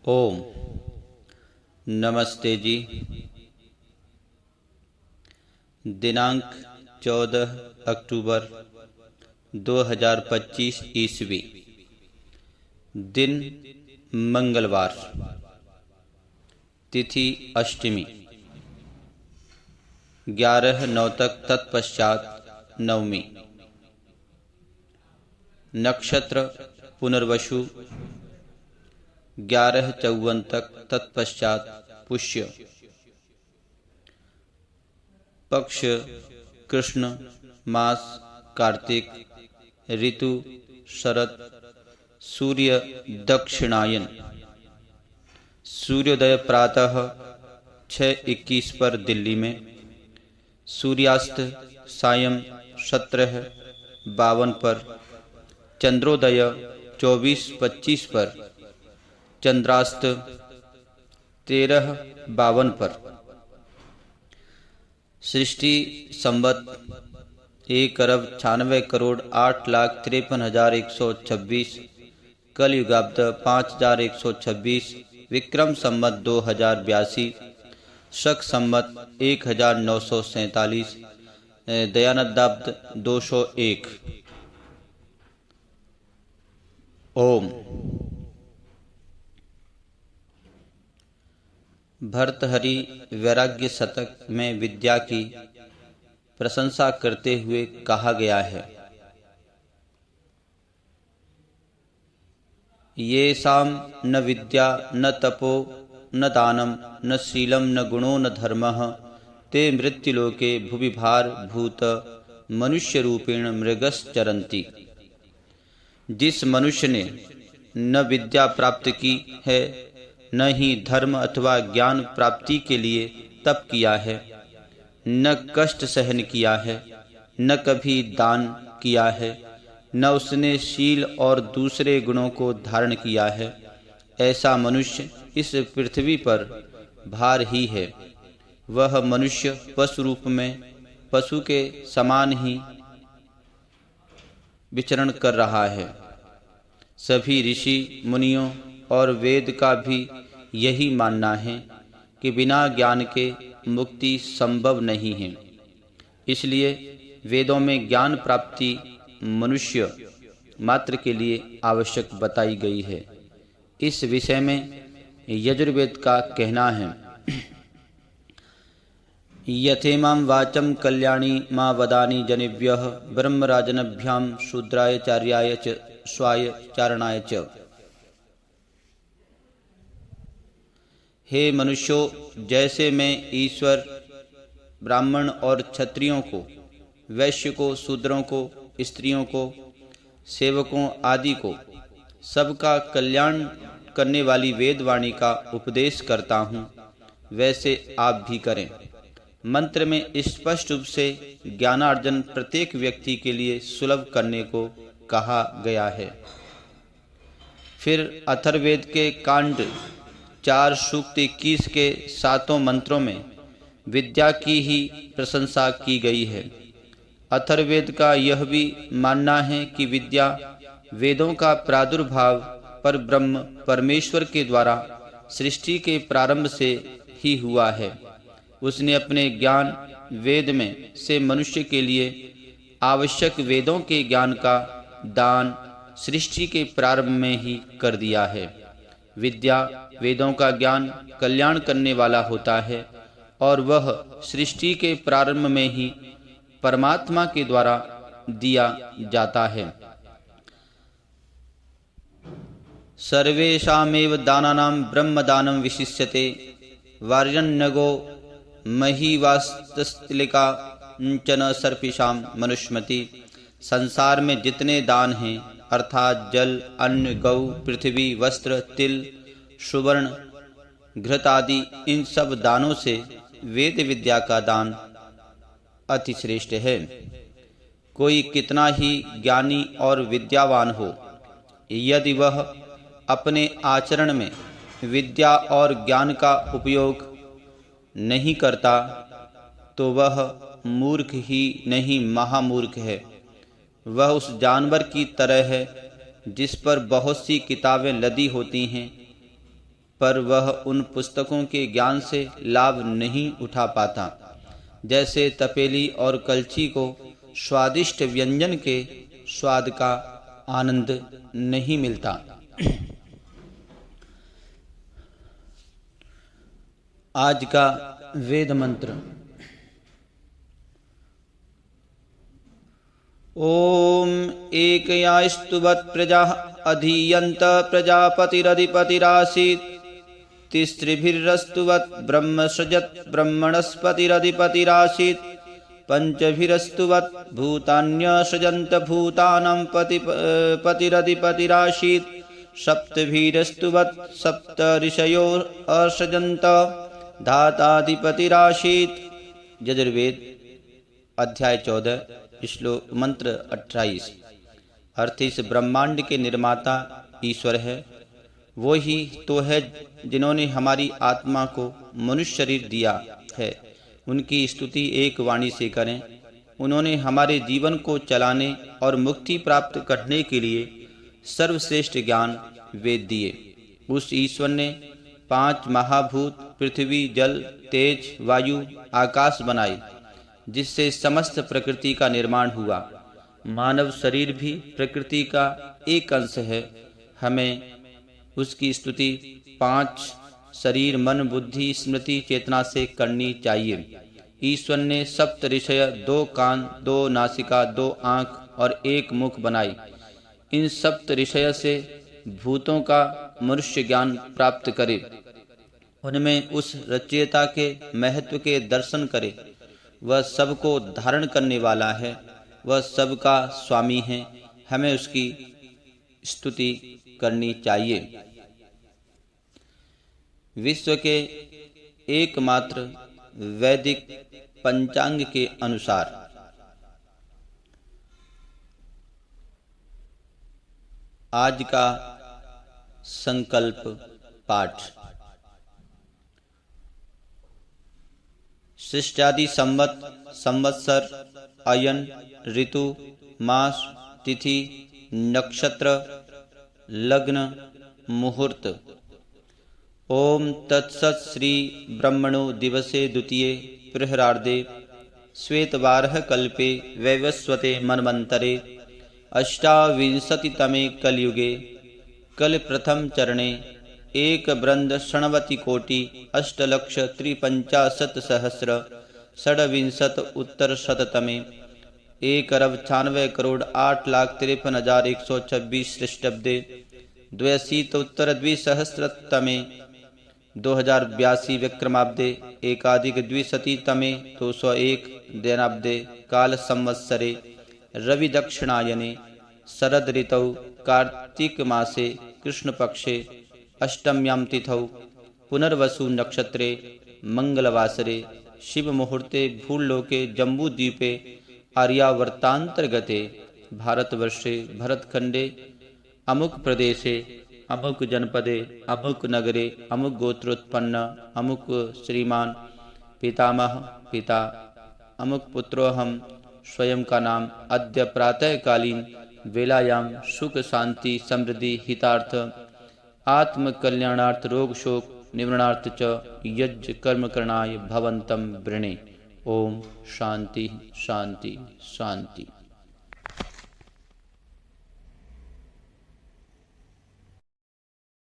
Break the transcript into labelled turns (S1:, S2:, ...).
S1: ओम नमस्ते जी। दिनांक 14 अक्टूबर 2025 ईस्वी। दिन मंगलवार। तिथि अष्टमी। 11/9 तक तत्पश्चात नवमी। नक्षत्र पुनर्वसु। 11/54 तक तत्पश्चात पुष्य। पक्ष कृष्ण, मास कार्तिक, ऋतु शरद, सूर्य दक्षिणायन। सूर्योदय प्रातः 6:21 पर दिल्ली में। सूर्यास्त सायं 17:52 पर। चंद्रोदय 24:25 पर। चंद्रास्त 13:52 पर। सृष्टि संवत 1,96,08,53,126। कलयुगाब्द 5,126। विक्रम संवत 2082। शक संवत 1947। दयानदाब्द 201। ओम। भर्तहरि वैराग्य शतक में विद्या की प्रशंसा करते हुए कहा गया है, येषां न विद्या न तपो न दानम न शीलम न गुणो न धर्मः ते मृत्युलोके भुवि भारभूत मनुष्य रूपेण मृगश्चरन्ति। जिस मनुष्य ने न विद्या प्राप्त की है, न ही धर्म अथवा ज्ञान प्राप्ति के लिए तप किया है, न कष्ट सहन किया है, न कभी दान किया है, न उसने शील और दूसरे गुणों को धारण किया है, ऐसा मनुष्य इस पृथ्वी पर भार ही है। वह मनुष्य पशु रूप में पशु के समान ही विचरण कर रहा है। सभी ऋषि मुनियों और वेद का भी यही मानना है कि बिना ज्ञान के मुक्ति संभव नहीं है। इसलिए वेदों में ज्ञान प्राप्ति मनुष्य मात्र के लिए आवश्यक बताई गई है। इस विषय में यजुर्वेद का कहना है, यथेमां वाचं कल्याणी मां वदानि जनेभ्यः ब्रह्मराजनभ्यां शूद्राय चार्याय च स्वाय चारणाय च। हे मनुष्यों, जैसे मैं ईश्वर ब्राह्मण और क्षत्रियों को, वैश्य को, शूद्रों को, स्त्रियों को, सेवकों आदि को सबका कल्याण करने वाली वेदवाणी का उपदेश करता हूँ, वैसे आप भी करें। मंत्र में स्पष्ट रूप से ज्ञानार्जन प्रत्येक व्यक्ति के लिए सुलभ करने को कहा गया है। फिर अथर्ववेद के कांड 4 सूक्त 21 के 7 मंत्रों में विद्या की ही प्रशंसा की गई है। अथर्ववेद का यह भी मानना है कि विद्या वेदों का प्रादुर्भाव पर ब्रह्म परमेश्वर के द्वारा सृष्टि के प्रारंभ से ही हुआ है। उसने अपने ज्ञान वेद में से मनुष्य के लिए आवश्यक वेदों के ज्ञान का दान सृष्टि के प्रारंभ में ही कर दिया है। विद्या वेदों का ज्ञान कल्याण करने वाला होता है और वह सृष्टि के प्रारंभ में ही परमात्मा के द्वारा दिया जाता है। सर्वेषामेव दानानां ब्रह्मदानं विशिष्यते वार्यन्नगो महीवास्तलिका चन सर्पिषां मनुष्मति। संसार में जितने दान हैं, अर्थात जल, अन्न, गौ, पृथ्वी, वस्त्र, तिल, सुवर्ण, घृत आदि, इन सब दानों से वेद विद्या का दान अति श्रेष्ठ है। कोई कितना ही ज्ञानी और विद्यावान हो, यदि वह अपने आचरण में विद्या और ज्ञान का उपयोग नहीं करता, तो वह मूर्ख ही नहीं महामूर्ख है। वह उस जानवर की तरह है जिस पर बहुत सी किताबें लदी होती हैं, पर वह उन पुस्तकों के ज्ञान से लाभ नहीं उठा पाता, जैसे तपेली और कलछी को स्वादिष्ट व्यंजन के स्वाद का आनंद नहीं मिलता। आज का वेद मंत्र। ओम एकयास्तुवत् प्रजाः अधीयन्त प्रजापतिरधिपतिरासीत् तिस्त्रिभिरस्तुवत् ब्रह्म सृजत् ब्रह्मणस्पतिरधिपतिरासीत् पंचभिरस्तुवत् भूतान्यसृजन्त भूतानां पतिरधिपतिरासीत् सप्तभिरस्तुवत् सप्त ऋषयो असृजन्त धाताधिपतिरासीत्। यजुर्वेद अध्याय 14 श्लोक मंत्र 28। अर्थ इस ब्रह्मांड के निर्माता ईश्वर है। वो ही तो है जिन्होंने हमारी आत्मा को मनुष्य शरीर दिया है। उनकी स्तुति एक वाणी से करें। उन्होंने हमारे जीवन को चलाने और मुक्ति प्राप्त करने के लिए सर्वश्रेष्ठ ज्ञान वेद दिए। उस ईश्वर ने 5 महाभूत पृथ्वी, जल, तेज, वायु, आकाश बनाए, जिससे समस्त प्रकृति का निर्माण हुआ। मानव शरीर भी प्रकृति का एक अंश है। हमें उसकी स्तुति 5 शरीर, मन, बुद्धि, स्मृति, चेतना से करनी चाहिए। ईश्वर ने सप्त ऋषय, 2 कान, 2 नासिका, 2 आँख और 1 मुख बनाई। इन सप्त ऋषय से भूतों का मनुष्य ज्ञान प्राप्त करे, उनमें उस रचयिता के महत्व के दर्शन करे। वह सबको धारण करने वाला है, वह सबका स्वामी है। हमें उसकी स्तुति करनी चाहिए। विश्व के एकमात्र वैदिक पंचांग के अनुसार आज का संकल्प पाठ। सृष्टादि संवत, संवत्सर, अयन, ऋतु, मास, तिथि, नक्षत्र, लग्न, मुहूर्त। ओम तत्सत्। श्री ब्रह्मणो दिवसे द्वितीये प्रहरार्धे श्वेतवारः कल्पे वैवस्वते मन्वन्तरे अष्टाविंशतितमे कलयुगे कल प्रथम चरणे एक ब्रंद षण्वति कोटि 8,53,50,000 षड्विंशत उत्तर शततमे 1,98,08,53,126 ख्रीष्टाब्दे 82 उत्तर द्विसहस्रतमे 2082 विक्रमाब्दे एकाधिक द्विशतितमे 201 दैनाब्दे काल संवत्सरे रवि दक्षिणायने शरद ऋतौ कार्तिक मासे कृष्ण पक्षे अष्टम्यां तिथौ पुनर्वसु नक्षत्रे मंगलवासरे शिव मुहूर्ते भूलोके जम्बूद्वीपे आर्यावर्तांतर्गते भारतवर्षे भरतखंडे अमुक प्रदेशे अमुक जनपदे अमुक नगरे अमुक गोत्रोत्पन्न अमुक श्रीमान पितामह पिता अमुक पुत्रोऽहं स्वयं का नाम अद्य प्रातःकालीन वेलायां सुख शांति समृद्धि हितार्थ आत्म कल्याणार्थ रोग शोक निवारणार्थ च यज्ञ कर्म करणाय भवन्तं वृणे। ओम शांति शांति शांति।